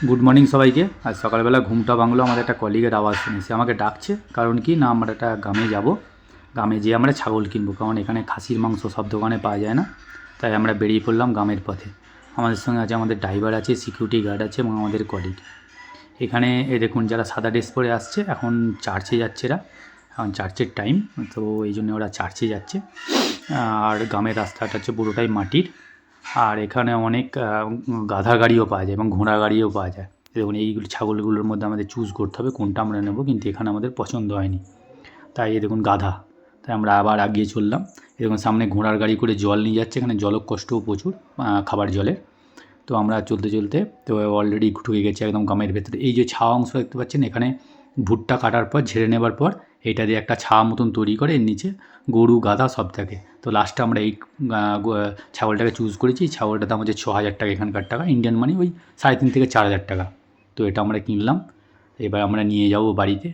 Good morning সবাইকে। আজ সকালবেলা ঘুমটা ভাঙলো আমাদের একটা কলিগের আওয়াজ শুনে, সে আমাকে ডাকছে। কারণ কি না, আমরা একটা গ্রামে যাব, গ্রামে যেয়ে আমরা ছাগল কিনবো, কারণ এখানে খাসির মাংস সব দোকানে পাওয়া যায় না। তাই আমরা বেরিয়ে পড়লাম গ্রামের পথে। আমাদের সঙ্গে আছে আমাদের ড্রাইভার আছে, সিকিউরিটি গার্ড আছে এবং আমাদের কলিগ। এখানে দেখুন যারা সাদা ড্রেস পরে আসছে, এখন চার্চে যাচ্ছে এরা, এখন চার্চের টাইম, তো এই জন্য ওরা চার্চে যাচ্ছে। আর গ্রামের রাস্তাটা হচ্ছে পুরোটাই মাটির। আর এখানে অনেক গাধা গাড়িও পাওয়া যায় এবং ঘোড়া গাড়িও পাওয়া যায়। দেখুন এইগুলো ছাগলগুলোর মধ্যে আমাদের চুজ করতে হবে কোনটা আমরা নেব, কিন্তু এখানে আমাদের পছন্দ হয়নি। তাই এ দেখুন গাধা, তাই আমরা আবার এগিয়ে চললাম। এরকম সামনে ঘোড়ার গাড়ি করে জল নিয়ে যাচ্ছে, এখানে জলকষ্টও প্রচুর খাবার জলের। তো আমরা চলতে চলতে তো অলরেডি ঢুকে গেছি একদম গ্রামের ভেতরে। এই যে ছাওয়া অংশ দেখতে পাচ্ছেন, এখানে ভুট্টা কাটার পর ঝেড়ে নেবার পর এইটা দিয়ে একটা ছাওয়া মতন তৈরি করে, এর নিচে গরু গাধা সব থাকে। তো লাস্টে আমরা এই ছাগলটাকে চুজ করেছি। ছাগলটার দাম হচ্ছে 6,000 টাকা, এখানকার টাকা, ইন্ডিয়ান মানি ওই 3,500 থেকে 4,000 টাকা। তো এটা আমরা কিনলাম, এবার আমরা নিয়ে যাব বাড়িতে।